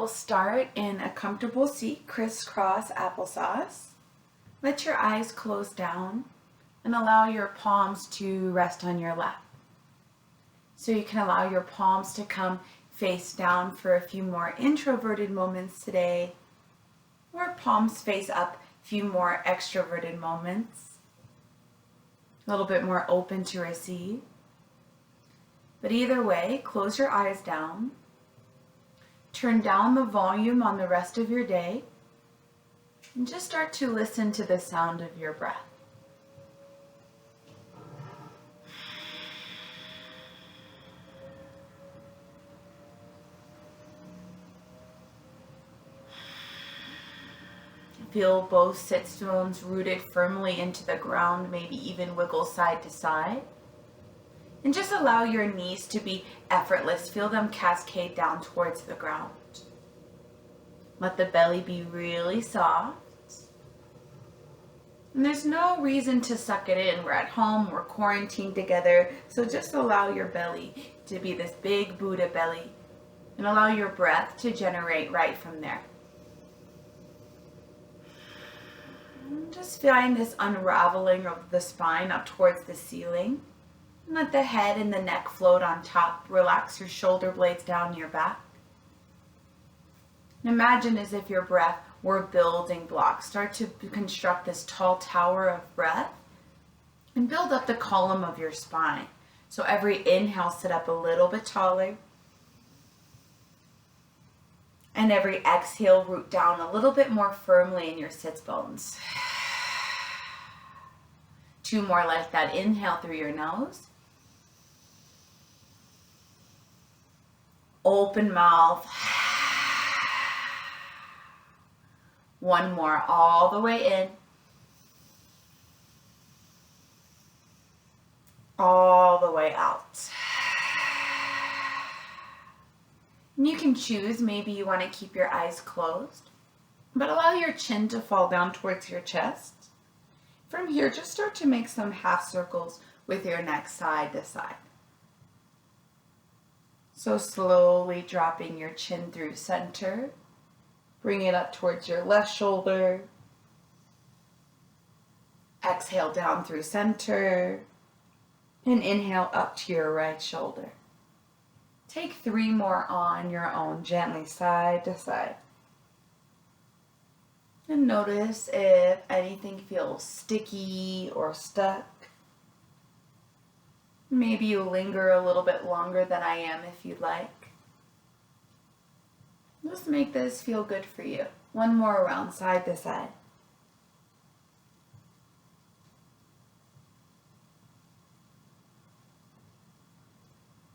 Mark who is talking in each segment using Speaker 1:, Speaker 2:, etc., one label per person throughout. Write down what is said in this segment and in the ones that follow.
Speaker 1: we'll start in a comfortable seat, crisscross applesauce. Let your eyes close down and allow your palms to rest on your lap. So you can allow your palms to come face down for a few more introverted moments today, or palms face up, a few more extroverted moments. A little bit more open to receive. But either way, close your eyes down. Turn down the volume on the rest of your day. And just start to listen to the sound of your breath. Feel both sit bones rooted firmly into the ground, maybe even wiggle side to side. And just allow your knees to be effortless. Feel them cascade down towards the ground. Let the belly be really soft. And there's no reason to suck it in. We're at home, we're quarantined together. So just allow your belly to be this big Buddha belly. And allow your breath to generate right from there. And just find this unraveling of the spine up towards the ceiling. Let the head and the neck float on top. Relax your shoulder blades down your back. And imagine as if your breath were building blocks. Start to construct this tall tower of breath and build up the column of your spine. So every inhale, sit up a little bit taller. And every exhale, root down a little bit more firmly in your sits bones. 2 more like that. Inhale through your nose. Open mouth. 1 more all the way in. All the way out. And you can choose, maybe you want to keep your eyes closed, but allow your chin to fall down towards your chest. From here, just start to make some half circles with your neck side to side. So slowly dropping your chin through center. Bring it up towards your left shoulder. Exhale down through center. And inhale up to your right shoulder. Take 3 more on your own, gently side to side. And notice if anything feels sticky or stuck. Maybe you linger a little bit longer than I am if you'd like. Just make this feel good for you. 1 more round, side to side.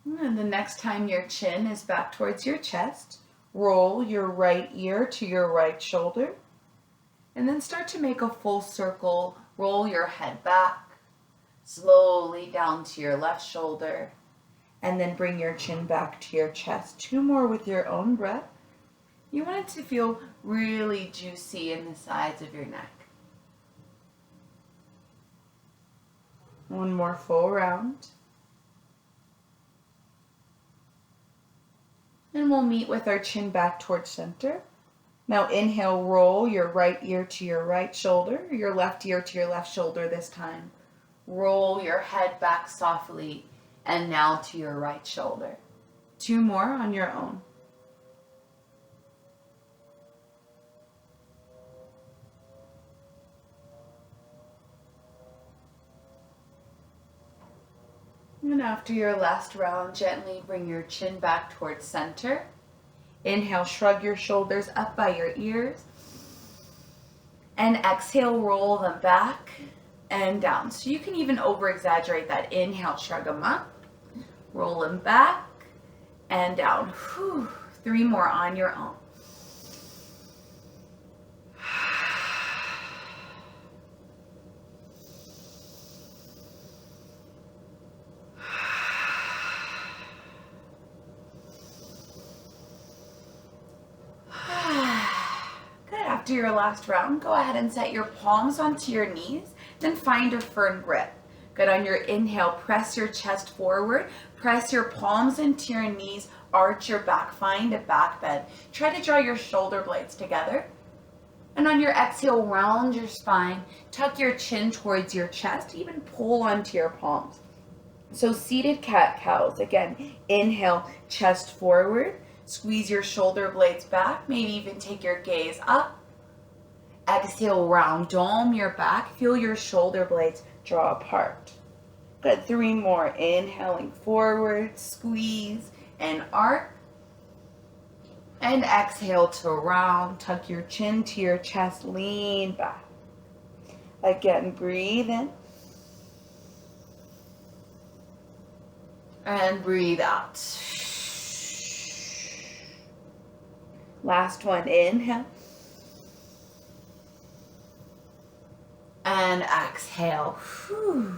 Speaker 1: And the next time your chin is back towards your chest, roll your right ear to your right shoulder. And then start to make a full circle. Roll your head back. Slowly down to your left shoulder. And then bring your chin back to your chest. 2 more with your own breath. You want it to feel really juicy in the sides of your neck. 1 more full round. And we'll meet with our chin back towards center. Now inhale, roll your right ear to your right shoulder, your left ear to your left shoulder this time. Roll your head back softly, and now to your right shoulder. 2 more on your own. And after your last round, gently bring your chin back towards center. Inhale, shrug your shoulders up by your ears. And exhale, roll them back and down. So you can even over-exaggerate that. Inhale, shrug them up. Roll them back and down. 3 more on your own. After your last round, go ahead and set your palms onto your knees, then find a firm grip. Good. On your inhale, press your chest forward, press your palms into your knees, arch your back, find a back bend. Try to draw your shoulder blades together. And on your exhale, round your spine, tuck your chin towards your chest, even pull onto your palms. So seated cat-cows, again, inhale, chest forward, squeeze your shoulder blades back, maybe even take your gaze up. Exhale, round, dome your back, feel your shoulder blades draw apart. Good, 3 more, inhaling forward, squeeze and arc. And exhale to round, tuck your chin to your chest, lean back. Again, breathe in. And breathe out. Last one, inhale. And exhale. Whew.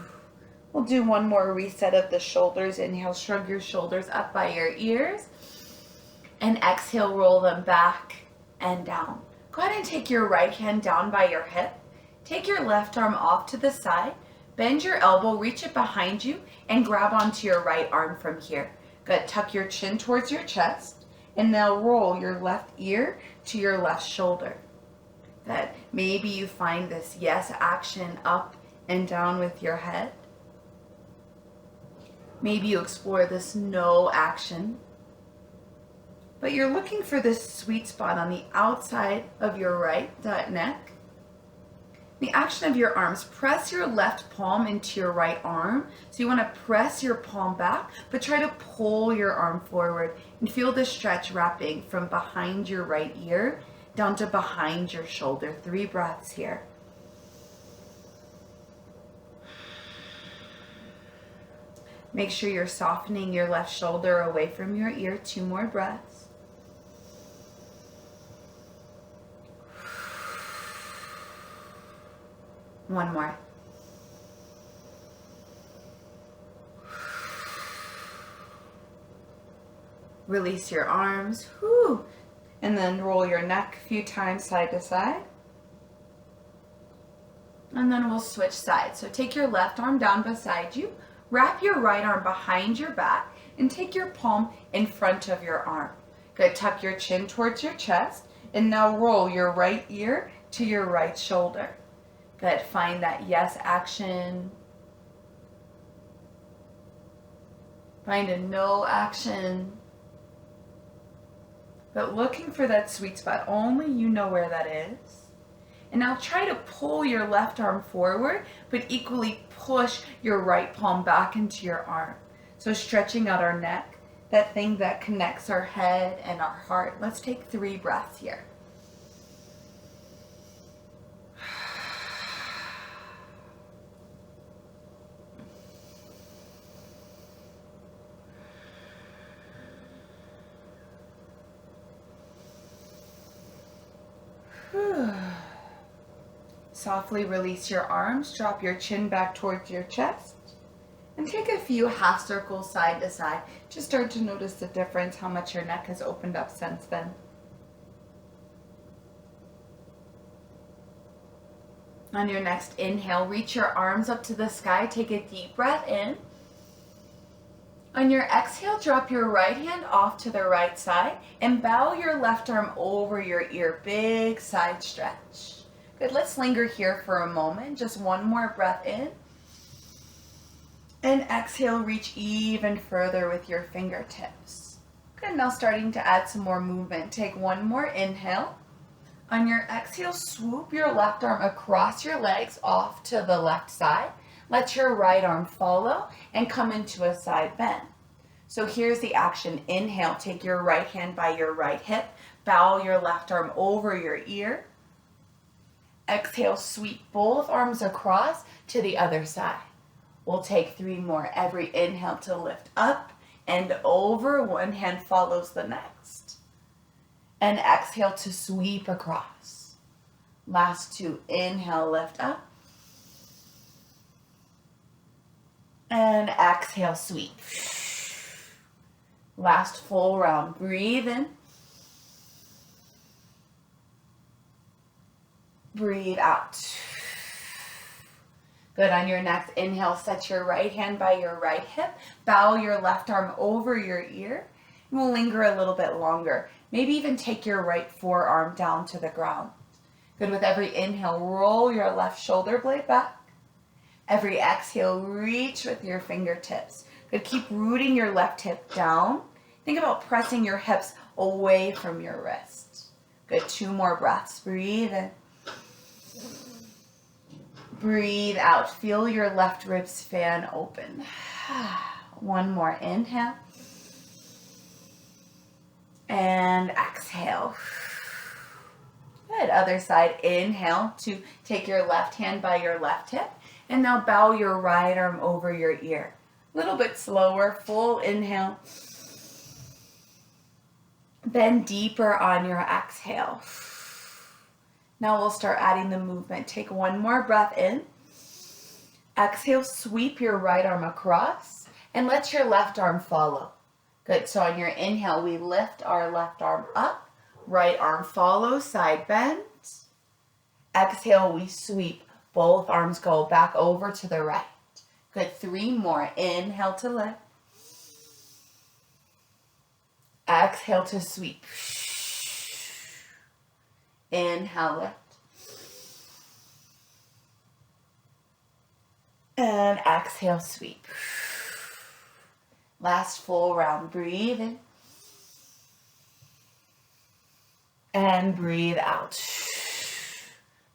Speaker 1: We'll do one more reset of the shoulders. Inhale, shrug your shoulders up by your ears. And exhale, roll them back and down. Go ahead and take your right hand down by your hip. Take your left arm off to the side. Bend your elbow, reach it behind you, and grab onto your right arm from here. Good, tuck your chin towards your chest. And now roll your left ear to your left shoulder. Good, maybe you find this yes action up and down with your head. Maybe you explore this no action. But you're looking for this sweet spot on the outside of your right neck. The action of your arms, press your left palm into your right arm. So you want to press your palm back, but try to pull your arm forward and feel the stretch wrapping from behind your right ear down to behind your shoulder. 3 breaths here. Make sure you're softening your left shoulder away from your ear. 2 more breaths. One more. Release your arms. Whew. And then roll your neck a few times side to side. And then we'll switch sides. So take your left arm down beside you. Wrap your right arm behind your back and take your palm in front of your arm. Good. Tuck your chin towards your chest. And now roll your right ear to your right shoulder. Good. Find that yes action. Find a no action. But looking for that sweet spot, only you know where that is. And now try to pull your left arm forward, but equally push your right palm back into your arm. So stretching out our neck, that thing that connects our head and our heart. Let's take 3 breaths here. Softly release your arms, drop your chin back towards your chest, and take a few half circles side to side. Just start to notice the difference, how much your neck has opened up since then. On your next inhale, reach your arms up to the sky, take a deep breath in. On your exhale, drop your right hand off to the right side and bow your left arm over your ear, big side stretch. Good, let's linger here for a moment. Just one more breath in. And exhale, reach even further with your fingertips. Good, now starting to add some more movement. Take one more inhale. On your exhale, swoop your left arm across your legs off to the left side. Let your right arm follow and come into a side bend. So here's the action. Inhale, take your right hand by your right hip. Bow your left arm over your ear. Exhale, sweep both arms across to the other side. We'll take 3 more. Every inhale to lift up and over. One hand follows the next. And exhale to sweep across. Last 2. Inhale, lift up. And exhale, sweep. Last full round. Breathe in. Breathe out. Good. On your next inhale, set your right hand by your right hip. Bow your left arm over your ear. And we'll linger a little bit longer. Maybe even take your right forearm down to the ground. Good. With every inhale, roll your left shoulder blade back. Every exhale, reach with your fingertips. Good. Keep rooting your left hip down. Think about pressing your hips away from your wrist. Good. 2 more breaths. Breathe in. Breathe out. Feel your left ribs fan open. 1 more inhale. And exhale. Good. Other side. Inhale to take your left hand by your left hip. And now bow your right arm over your ear. A little bit slower. Full inhale. Bend deeper on your exhale. Now we'll start adding the movement. Take 1 more breath in. Exhale, sweep your right arm across and let your left arm follow. Good. So on your inhale, we lift our left arm up. Right arm follows, side bend. Exhale, we sweep. Both arms go back over to the right. Good. 3 more. Inhale to lift. Exhale to sweep. Inhale, lift. And exhale, sweep. Last full round. Breathe in. And breathe out.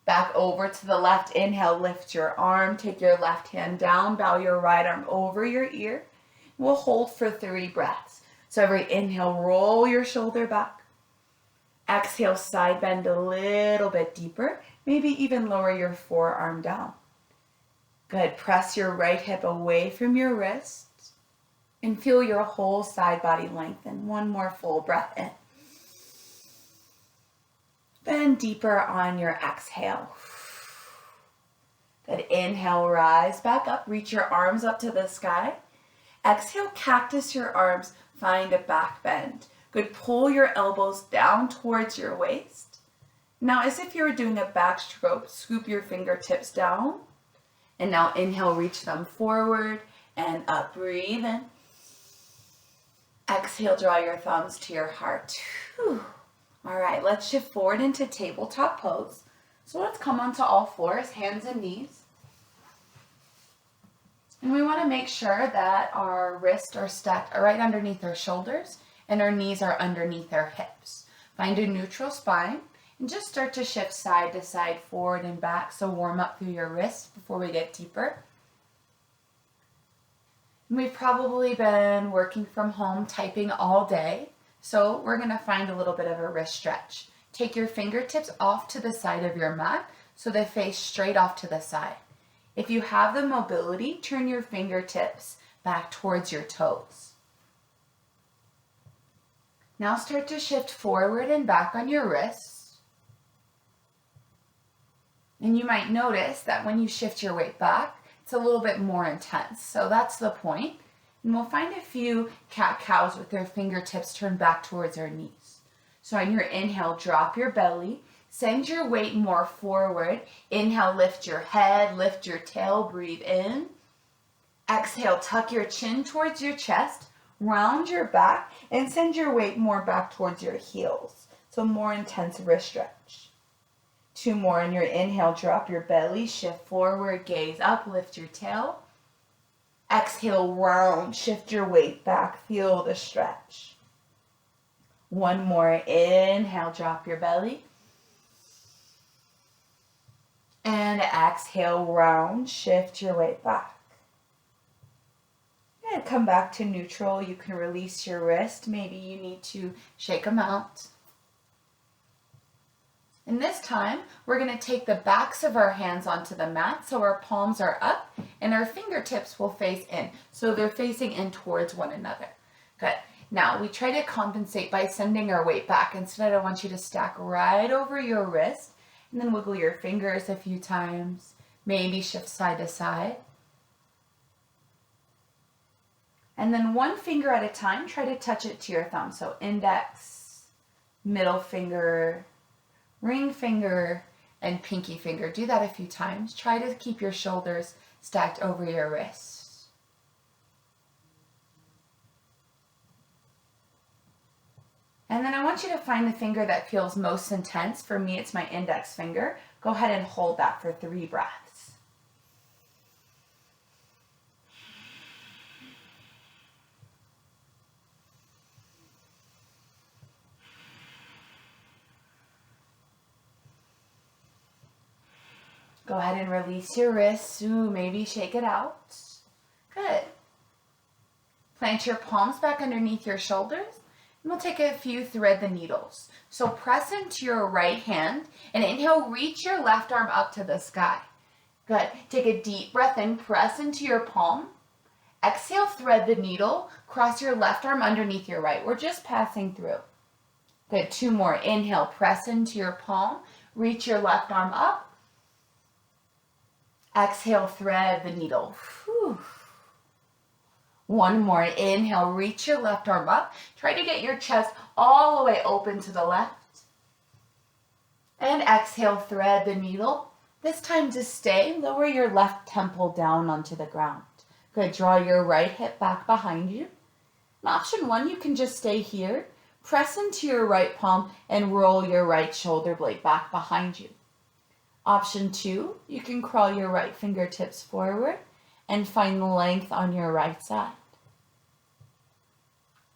Speaker 1: Back over to the left. Inhale, lift your arm. Take your left hand down. Bow your right arm over your ear. We'll hold for 3 breaths. So every inhale, roll your shoulder back. Exhale, side bend a little bit deeper. Maybe even lower your forearm down. Good. Press your right hip away from your wrist. And feel your whole side body lengthen. 1 more full breath in. Bend deeper on your exhale. Good. Inhale, rise back up. Reach your arms up to the sky. Exhale, cactus your arms. Find a back bend. Good. Pull your elbows down towards your waist. Now, as if you were doing a backstroke, scoop your fingertips down. And now inhale, reach them forward and up. Breathe in. Exhale, draw your thumbs to your heart. Whew. All right, let's shift forward into tabletop pose. So let's come onto all fours, hands and knees. And we want to make sure that our wrists are stacked right underneath our shoulders and our knees are underneath our hips. Find a neutral spine and just start to shift side to side, forward and back. So warm up through your wrists before we get deeper. And we've probably been working from home, typing all day. So we're going to find a little bit of a wrist stretch. Take your fingertips off to the side of your mat so they face straight off to the side. If you have the mobility, turn your fingertips back towards your toes. Now start to shift forward and back on your wrists. And you might notice that when you shift your weight back, it's a little bit more intense. So that's the point. And we'll find a few cat-cows with their fingertips turned back towards our knees. So on your inhale, drop your belly. Send your weight more forward. Inhale, lift your head, lift your tail, breathe in. Exhale, tuck your chin towards your chest, round your back, and send your weight more back towards your heels. So more intense wrist stretch. 2 more on your inhale, drop your belly, shift forward, gaze up, lift your tail. Exhale, round, shift your weight back, feel the stretch. 1 more, inhale, drop your belly. And exhale, round, shift your weight back. And come back to neutral. You can release your wrist. Maybe you need to shake them out. And this time, we're going to take the backs of our hands onto the mat so our palms are up and our fingertips will face in. So they're facing in towards one another. Good. Now, we try to compensate by sending our weight back. Instead, I want you to stack right over your wrist and then wiggle your fingers a few times. Maybe shift side to side. And then 1 finger at a time, try to touch it to your thumb. So index, middle finger, ring finger, and pinky finger. Do that a few times. Try to keep your shoulders stacked over your wrists. And then I want you to find the finger that feels most intense. For me, it's my index finger. Go ahead and hold that for 3 breaths. Go ahead and release your wrists. Ooh, maybe shake it out. Good. Plant your palms back underneath your shoulders. And we'll take a few thread the needles. So press into your right hand and inhale, reach your left arm up to the sky. Good. Take a deep breath in, press into your palm. Exhale, thread the needle, cross your left arm underneath your right. We're just passing through. Good. 2 more. Inhale, press into your palm, reach your left arm up. Exhale, thread the needle. Whew. 1 more. Inhale, reach your left arm up. Try to get your chest all the way open to the left. And exhale, thread the needle. This time to stay, lower your left temple down onto the ground. Good. Draw your right hip back behind you. And option 1, you can just stay here. Press into your right palm and roll your right shoulder blade back behind you. Option 2, you can crawl your right fingertips forward and find length on your right side.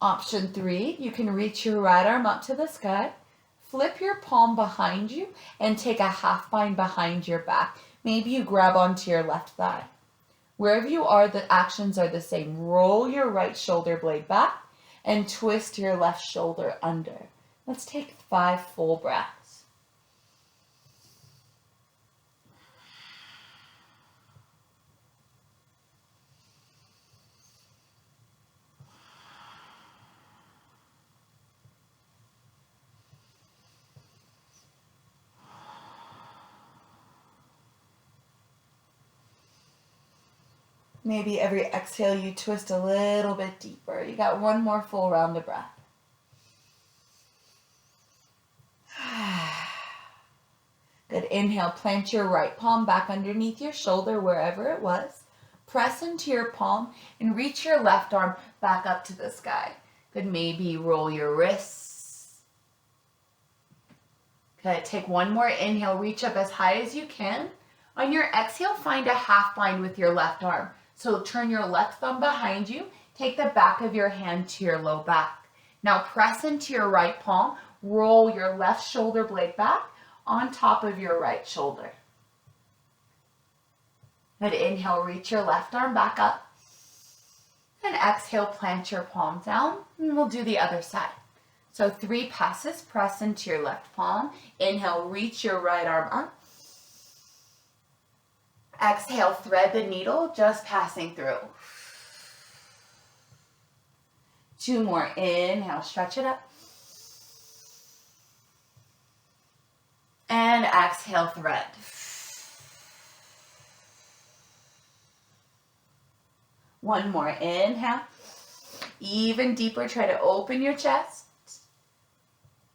Speaker 1: Option 3, you can reach your right arm up to the sky, flip your palm behind you, and take a half bind behind your back. Maybe you grab onto your left thigh. Wherever you are, the actions are the same. Roll your right shoulder blade back and twist your left shoulder under. Let's take 5 full breaths. Maybe every exhale you twist a little bit deeper. You got 1 more full round of breath. Good. Inhale, plant your right palm back underneath your shoulder wherever it was. Press into your palm and reach your left arm back up to the sky. Good. Maybe roll your wrists. Good. Take 1 more inhale, reach up as high as you can. On your exhale, find a half bind with your left arm. So turn your left thumb behind you, take the back of your hand to your low back. Now press into your right palm, roll your left shoulder blade back on top of your right shoulder. And inhale, reach your left arm back up. And exhale, plant your palm down, and we'll do the other side. So 3 passes, press into your left palm. Inhale, reach your right arm up. Exhale, thread the needle, just passing through. 2 more. Inhale, stretch it up. And exhale, thread. One more. Inhale. Even deeper, try to open your chest.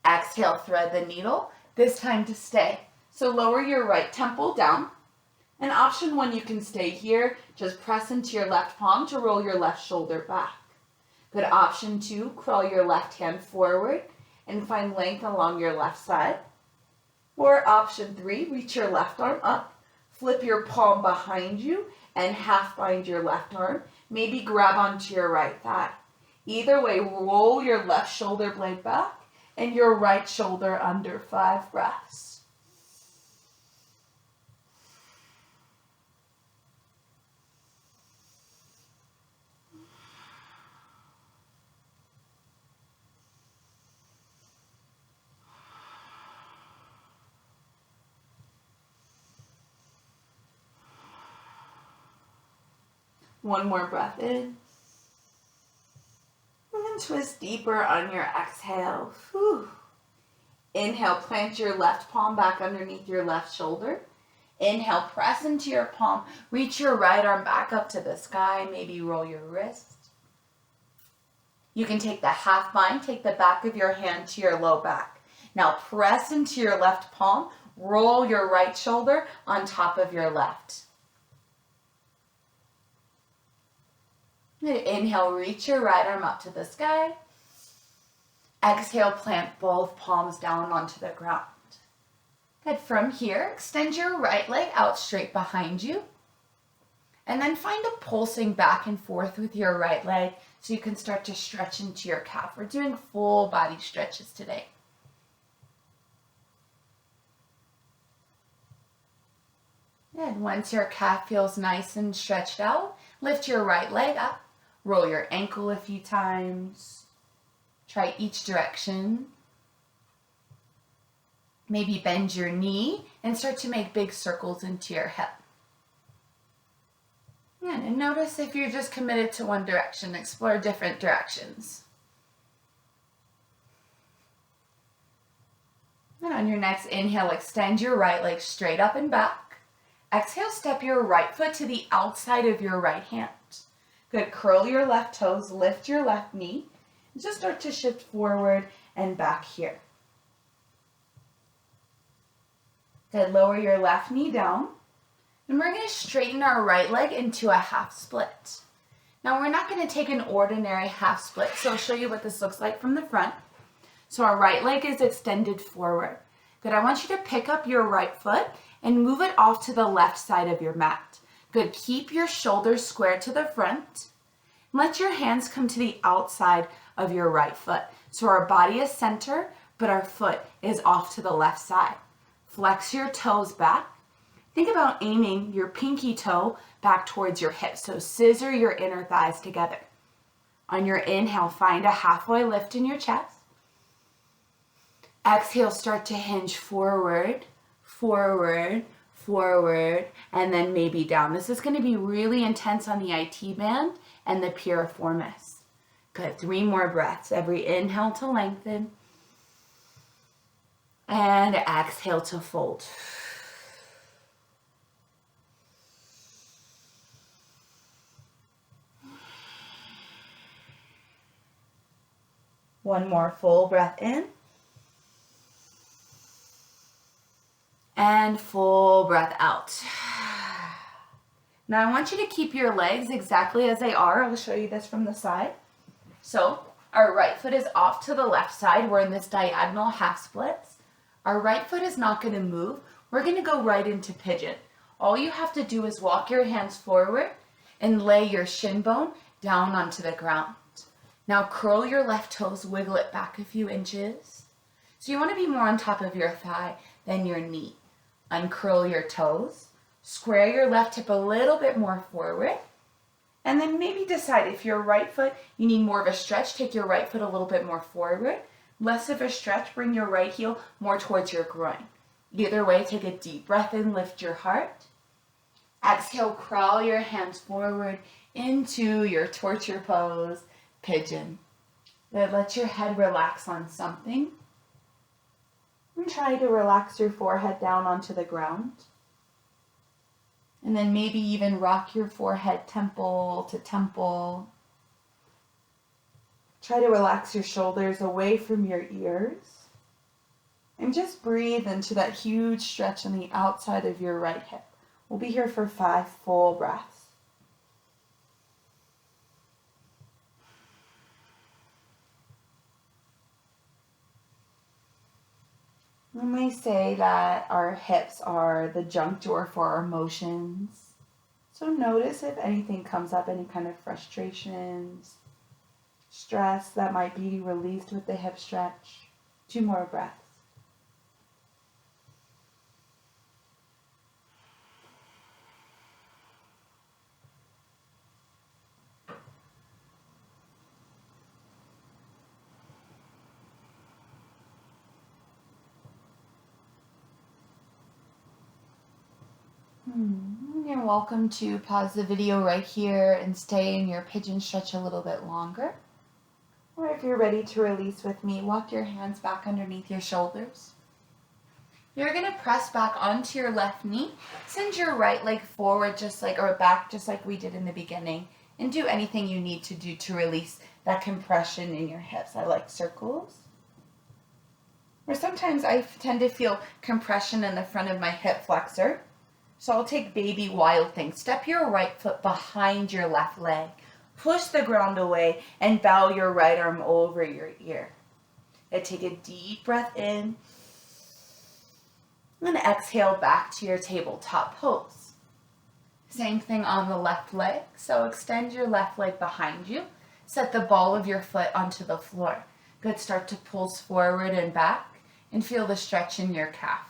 Speaker 1: Exhale, thread the needle. This time to stay. So lower your right temple down. And option 1, you can stay here. Just press into your left palm to roll your left shoulder back. Good. Option 2, crawl your left hand forward and find length along your left side. Or option 3, reach your left arm up, flip your palm behind you and half bind your left arm. Maybe grab onto your right thigh. Either way, roll your left shoulder blade back and your right shoulder under. 5 breaths. One more breath in. And then twist deeper on your exhale. Whew. Inhale, plant your left palm back underneath your left shoulder. Inhale, press into your palm. Reach your right arm back up to the sky. Maybe roll your wrist. You can take the half bind, take the back of your hand to your low back. Now press into your left palm. Roll your right shoulder on top of your left. Inhale, reach your right arm up to the sky. Exhale, plant both palms down onto the ground. Good. From here, extend your right leg out straight behind you. And then find a pulsing back and forth with your right leg so you can start to stretch into your calf. We're doing full body stretches today. And once your calf feels nice and stretched out, lift your right leg up, roll your ankle a few times. Try each direction. Maybe bend your knee and start to make big circles into your hip. And notice if you're just committed to one direction, explore different directions. And on your next inhale, extend your right leg straight up and back. Exhale, step your right foot to the outside of your right hand. Good. Curl your left toes, lift your left knee, and just start to shift forward and back here. Good. Lower your left knee down. And we're going to straighten our right leg into a half split. Now we're not going to take an ordinary half split, so I'll show you what this looks like from the front. So our right leg is extended forward. Good. I want you to pick up your right foot and move it off to the left side of your mat. Good. Keep your shoulders square to the front. Let your hands come to the outside of your right foot. So our body is center, but our foot is off to the left side. Flex your toes back. Think about aiming your pinky toe back towards your hips. So scissor your inner thighs together. On your inhale, find a halfway lift in your chest. Exhale, start to hinge forward, forward, forward, and then maybe down. This is going to be really intense on the IT band and the piriformis. Good. 3 more breaths. Every inhale to lengthen. And exhale to fold. One more full breath in. And full breath out. Now I want you to keep your legs exactly as they are. I'll show you this from the side. So our right foot is off to the left side. We're in this diagonal half splits. Our right foot is not going to move. We're going to go right into pigeon. All you have to do is walk your hands forward and lay your shin bone down onto the ground. Now curl your left toes, wiggle it back a few inches. So you want to be more on top of your thigh than your knee. Uncurl your toes, square your left hip a little bit more forward, and then maybe decide if your right foot, you need more of a stretch, take your right foot a little bit more forward. Less of a stretch, bring your right heel more towards your groin. Either way, take a deep breath in, lift your heart. Exhale, crawl your hands forward into your torture pose. Pigeon. Good. Let your head relax on something. And try to relax your forehead down onto the ground. And then maybe even rock your forehead temple to temple. Try to relax your shoulders away from your ears. And just breathe into that huge stretch on the outside of your right hip. We'll be here for 5 full breaths. When we say that our hips are the junk drawer for our emotions, so notice if anything comes up, any kind of frustrations, stress that might be released with the hip stretch. 2 more breaths. You're welcome to pause the video right here and stay in your pigeon stretch a little bit longer. Or if you're ready to release with me, walk your hands back underneath your shoulders. You're going to press back onto your left knee. Send your right leg forward or back just like we did in the beginning. And do anything you need to do to release that compression in your hips. I like circles. Or sometimes I tend to feel compression in the front of my hip flexor. So I'll take baby wild thing. Step your right foot behind your left leg. Push the ground away and bow your right arm over your ear. And take a deep breath in. And exhale back to your tabletop pose. Same thing on the left leg. So extend your left leg behind you. Set the ball of your foot onto the floor. Good, start to pulse forward and back and feel the stretch in your calf.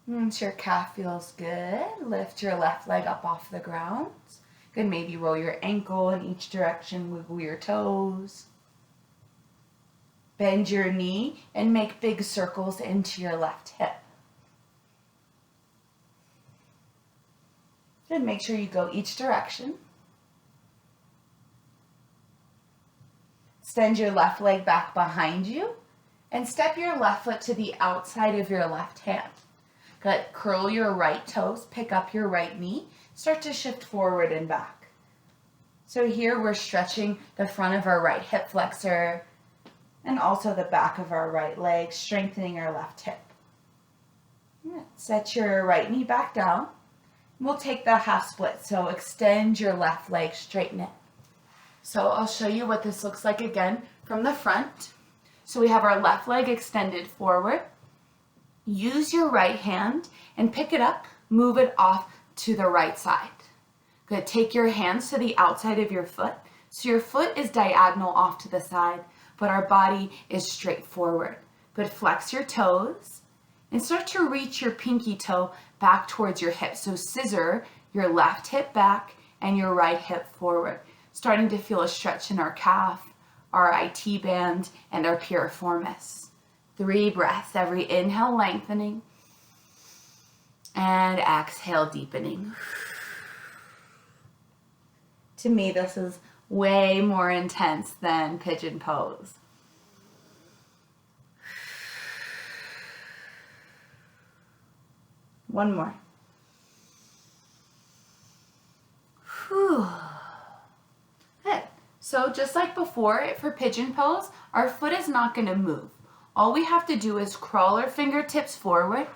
Speaker 1: Once your calf feels good, lift your left leg up off the ground. Good, maybe roll your ankle in each direction, wiggle your toes. Bend your knee and make big circles into your left hip. Good, make sure you go each direction. Extend your left leg back behind you and step your left foot to the outside of your left hand. Good, curl your right toes, pick up your right knee, start to shift forward and back. So here we're stretching the front of our right hip flexor and also the back of our right leg, strengthening our left hip. Set your right knee back down. We'll take the half split, so extend your left leg, straighten it. So I'll show you what this looks like again from the front. So we have our left leg extended forward. Use your right hand and pick it up, move it off to the right side. Good, take your hands to the outside of your foot. So your foot is diagonal off to the side, but our body is straight forward. Good, flex your toes and start to reach your pinky toe back towards your hip. So scissor your left hip back and your right hip forward. Starting to feel a stretch in our calf, our IT band, and our piriformis. 3 breaths. Every inhale, lengthening. And exhale, deepening. To me, this is way more intense than pigeon pose. One more. Whew. Good. So just like before, for pigeon pose, our foot is not going to move. All we have to do is crawl our fingertips forward,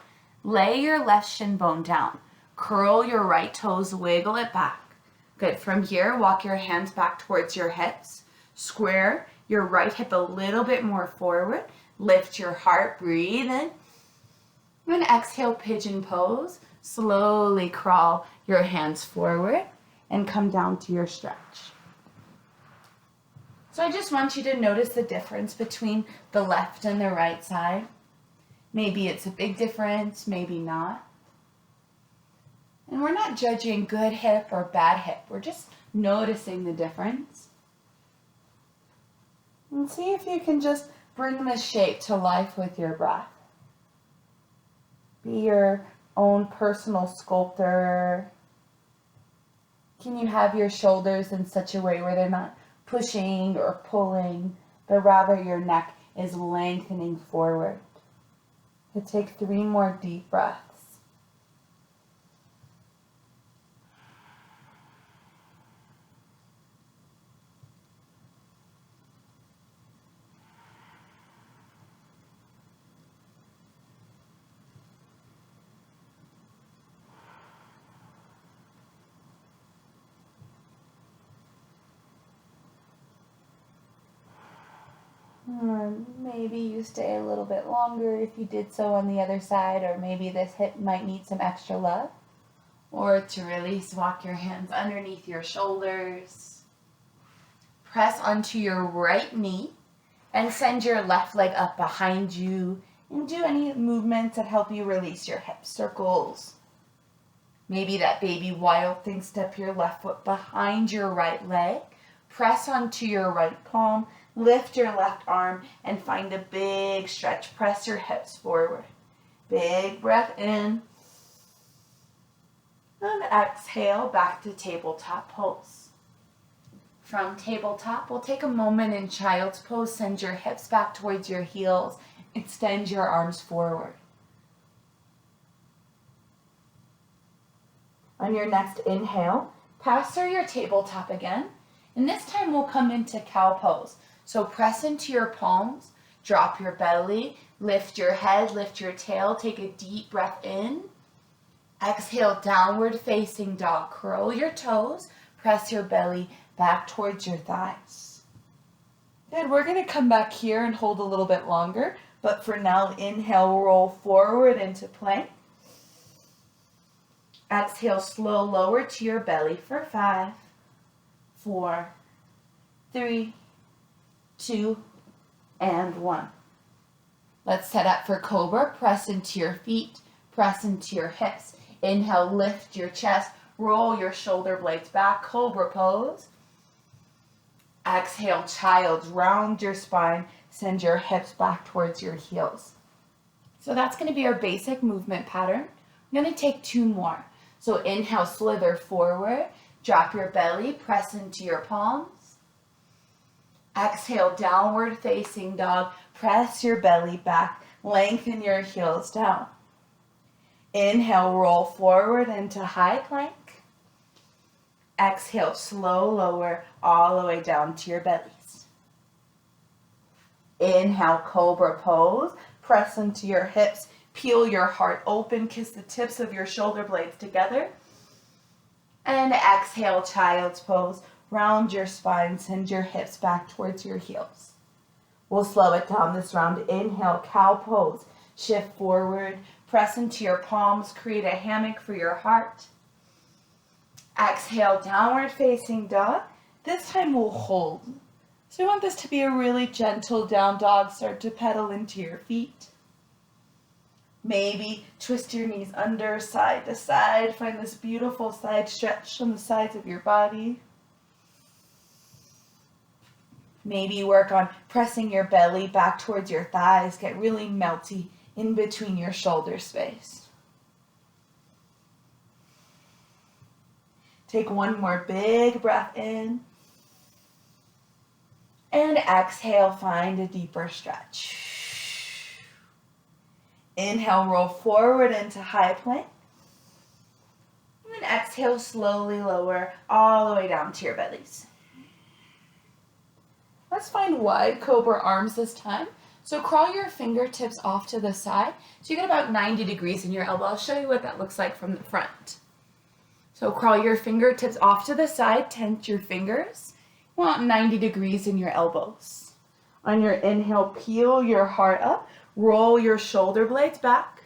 Speaker 1: lay your left shin bone down, curl your right toes, wiggle it back. Good. From here, walk your hands back towards your hips, square your right hip a little bit more forward, lift your heart, breathe in. And exhale, pigeon pose. Slowly crawl your hands forward and come down to your stretch. So I just want you to notice the difference between the left and the right side. Maybe it's a big difference, maybe not. And we're not judging good hip or bad hip. We're just noticing the difference. And see if you can just bring the shape to life with your breath. Be your own personal sculptor. Can you have your shoulders in such a way where they're not pushing or pulling, but rather your neck is lengthening forward? You take 3 more deep breaths. Or maybe you stay a little bit longer if you did so on the other side, or maybe this hip might need some extra love. Or to release, walk your hands underneath your shoulders. Press onto your right knee and send your left leg up behind you and do any movements that help you release your hips. Circles. Maybe that baby wild thing, step your left foot behind your right leg. Press onto your right palm. Lift your left arm and find a big stretch. Press your hips forward. Big breath in. And exhale back to tabletop pose. From tabletop, we'll take a moment in child's pose. Send your hips back towards your heels. Extend your arms forward. On your next inhale, pass through your tabletop again. And this time we'll come into cow pose. So press into your palms, drop your belly, lift your head, lift your tail, take a deep breath in. Exhale, downward facing dog. Curl your toes, press your belly back towards your thighs. Good, we're going to come back here and hold a little bit longer, but for now, inhale, roll forward into plank. Exhale, slow lower to your belly for 5, 4, 3, 2, and 1. Let's set up for Cobra. Press into your feet, press into your hips. Inhale, lift your chest, roll your shoulder blades back, Cobra pose. Exhale, Child's, round your spine, send your hips back towards your heels. So that's going to be our basic movement pattern. I'm going to take 2 more. So inhale, slither forward, drop your belly, press into your palms. Exhale, downward facing dog, press your belly back, lengthen your heels down. Inhale, roll forward into high plank. Exhale, slow lower all the way down to your bellies. Inhale, Cobra pose, press into your hips, peel your heart open, kiss the tips of your shoulder blades together. And exhale, Child's pose, round your spine, send your hips back towards your heels. We'll slow it down this round. Inhale, cow pose, shift forward, press into your palms, create a hammock for your heart. Exhale, downward facing dog. This time we'll hold. So we want this to be a really gentle down dog. Start to pedal into your feet. Maybe twist your knees under, side to side. Find this beautiful side stretch on the sides of your body. Maybe work on pressing your belly back towards your thighs. Get really melty in between your shoulder space. Take 1 more big breath in. And exhale, find a deeper stretch. Inhale, roll forward into high plank. And then exhale, slowly lower all the way down to your bellies. Let's find wide Cobra arms this time. So crawl your fingertips off to the side. So you get about 90 degrees in your elbow. I'll show you what that looks like from the front. So crawl your fingertips off to the side, tense your fingers. You want 90 degrees in your elbows. On your inhale, peel your heart up, roll your shoulder blades back.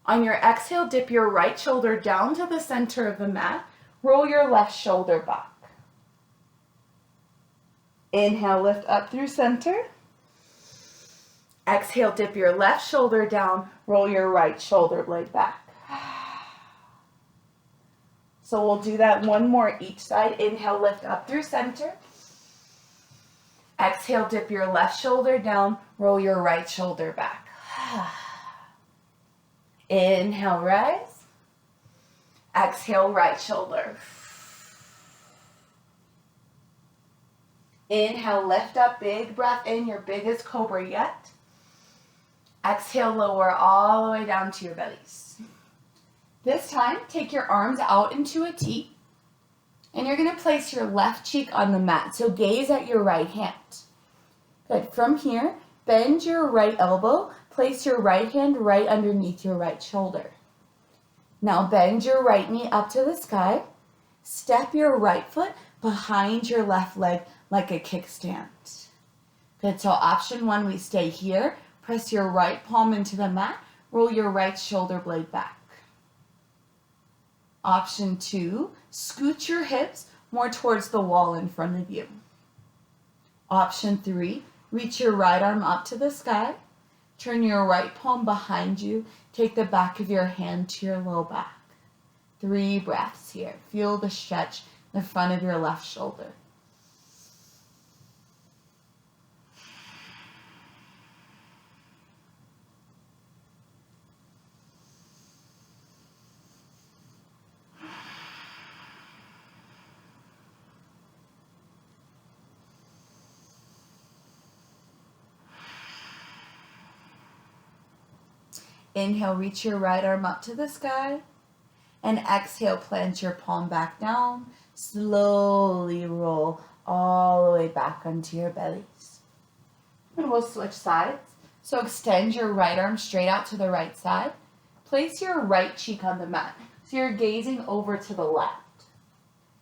Speaker 1: On your exhale, dip your right shoulder down to the center of the mat, roll your left shoulder back. Inhale, lift up through center. Exhale, dip your left shoulder down, roll your right shoulder blade back. So we'll do that 1 more each side. Inhale, lift up through center. Exhale, dip your left shoulder down, roll your right shoulder back. Inhale, rise. Exhale, right shoulder. Inhale, lift up, big breath in, your biggest Cobra yet. Exhale, lower all the way down to your bellies. This time, take your arms out into a T, and you're going to place your left cheek on the mat. So gaze at your right hand. Good. From here, bend your right elbow, place your right hand right underneath your right shoulder. Now bend your right knee up to the sky. Step your right foot behind your left leg like a kickstand. Good. So option 1, we stay here. Press your right palm into the mat. Roll your right shoulder blade back. Option 2, scoot your hips more towards the wall in front of you. Option 3, reach your right arm up to the sky. Turn your right palm behind you. Take the back of your hand to your low back. 3 breaths here. Feel the stretch in the front of your left shoulder. Inhale, reach your right arm up to the sky. And exhale, plant your palm back down. Slowly roll all the way back onto your bellies. And we'll switch sides. So extend your right arm straight out to the right side. Place your right cheek on the mat. So you're gazing over to the left.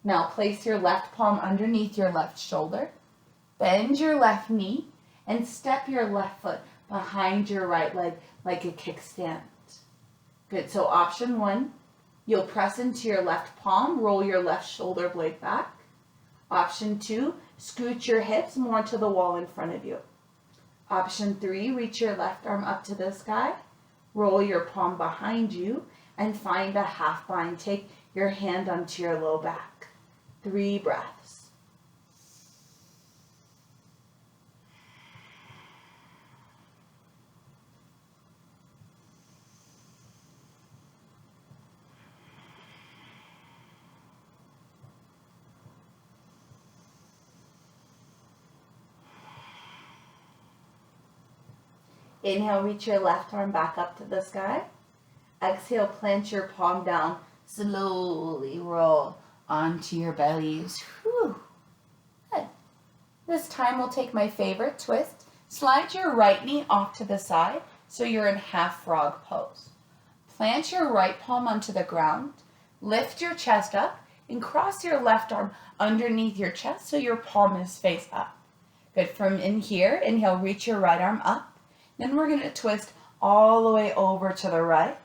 Speaker 1: Now place your left palm underneath your left shoulder. Bend your left knee and step your left foot behind your right leg like a kickstand. Good, so option 1, you'll press into your left palm, roll your left shoulder blade back. Option 2, scoot your hips more to the wall in front of you. Option 3, reach your left arm up to the sky, roll your palm behind you, and find a half bind. Take your hand onto your low back. 3 breaths. Inhale, reach your left arm back up to the sky. Exhale, plant your palm down. Slowly roll onto your bellies. Whew. Good. This time we'll take my favorite twist. Slide your right knee off to the side so you're in half frog pose. Plant your right palm onto the ground. Lift your chest up and cross your left arm underneath your chest so your palm is face up. Good. From in here, inhale, reach your right arm up. Then we're going to twist all the way over to the right.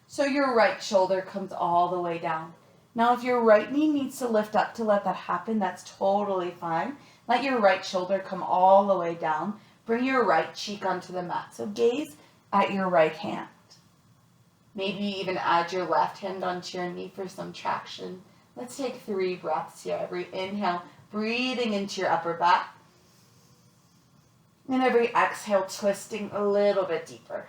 Speaker 1: So your right shoulder comes all the way down. Now if your right knee needs to lift up to let that happen, that's totally fine. Let your right shoulder come all the way down. Bring your right cheek onto the mat. So gaze at your right hand. Maybe even add your left hand onto your knee for some traction. Let's take 3 breaths here. Every inhale, breathing into your upper back. And every exhale, twisting a little bit deeper.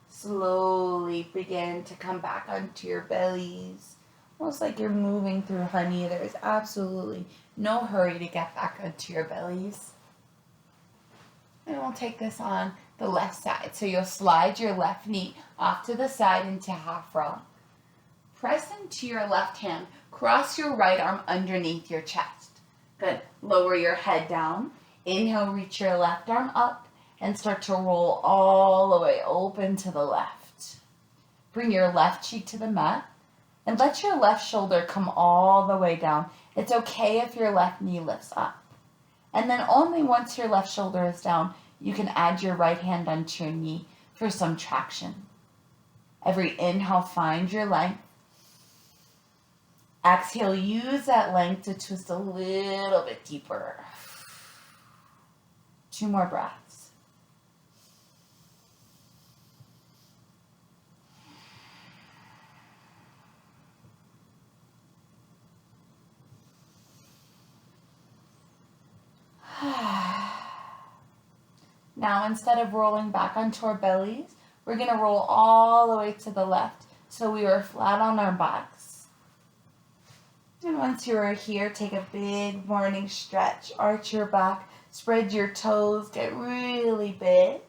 Speaker 1: Slowly begin to come back onto your bellies. Almost like you're moving through honey. There's absolutely no hurry to get back onto your bellies. And we'll take this on the left side. So you'll slide your left knee off to the side into half frog. Press into your left hand. Cross your right arm underneath your chest. Good. Lower your head down. Inhale, reach your left arm up and start to roll all the way open to the left. Bring your left cheek to the mat and let your left shoulder come all the way down. It's okay if your left knee lifts up. And then only once your left shoulder is down, you can add your right hand onto your knee for some traction. Every inhale, find your length. Exhale, use that length to twist a little bit deeper. 2 more breaths. Now, instead of rolling back onto our bellies, we're going to roll all the way to the left so we are flat on our backs. And once you are here, take a big morning stretch. Arch your back, spread your toes, get really big.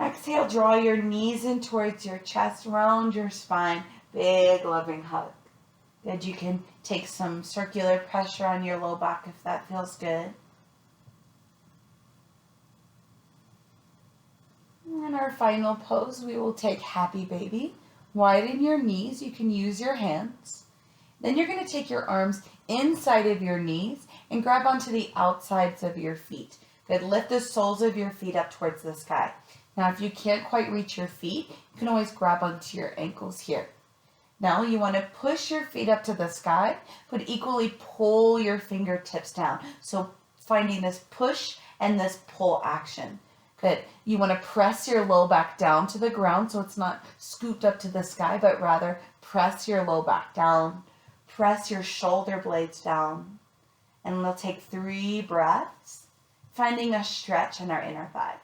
Speaker 1: Exhale, draw your knees in towards your chest, round your spine, big loving hug. Good, you can take some circular pressure on your low back if that feels good. And our final pose, we will take happy baby. Widen your knees, you can use your hands. Then you're going to take your arms inside of your knees and grab onto the outsides of your feet. Good, lift the soles of your feet up towards the sky. Now if you can't quite reach your feet, you can always grab onto your ankles here. Now you want to push your feet up to the sky, but equally pull your fingertips down. So finding this push and this pull action. Good. You want to press your low back down to the ground so it's not scooped up to the sky, but rather press your low back down. Press your shoulder blades down. And we'll take 3 breaths, finding a stretch in our inner thighs.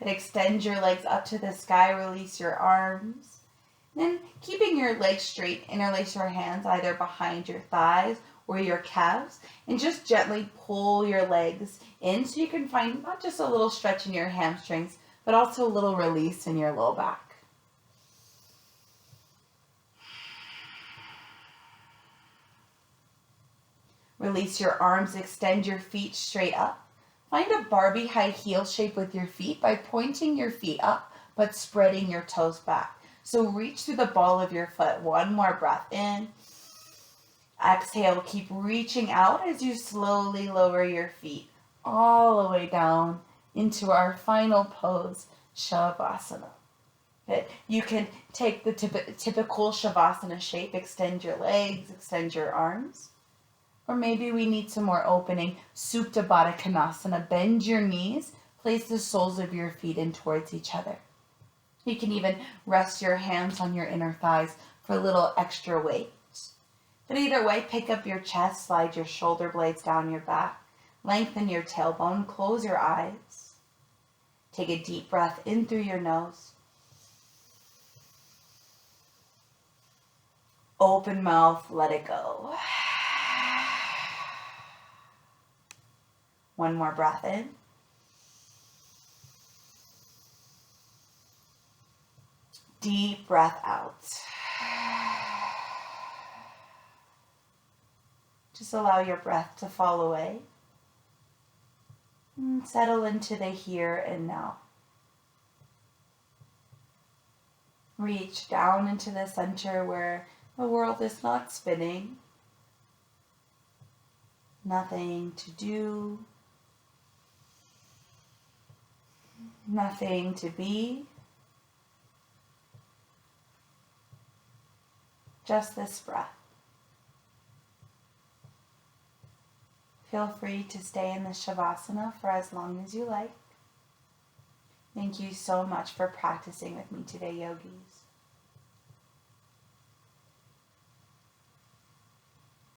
Speaker 1: Good. Extend your legs up to the sky, release your arms. Then keeping your legs straight, interlace your hands either behind your thighs or your calves, and just gently pull your legs in so you can find not just a little stretch in your hamstrings, but also a little release in your low back. Release your arms, extend your feet straight up. Find a Barbie high heel shape with your feet by pointing your feet up, but spreading your toes back. So reach through the ball of your foot. One more breath in. Exhale, keep reaching out as you slowly lower your feet all the way down into our final pose, Savasana. Good. You can take the typical Savasana shape, extend your legs, extend your arms. Or maybe we need some more opening. Supta Baddha Konasana. Bend your knees. Place the soles of your feet in towards each other. You can even rest your hands on your inner thighs for a little extra weight. But either way, pick up your chest, slide your shoulder blades down your back. Lengthen your tailbone. Close your eyes. Take a deep breath in through your nose. Open mouth, let it go. One more breath in. Deep breath out. Just allow your breath to fall away. And settle into the here and now. Reach down into the center where the world is not spinning. Nothing to do. Nothing to be. Just this breath. Feel free to stay in the Savasana for as long as you like. Thank you so much for practicing with me today, yogis.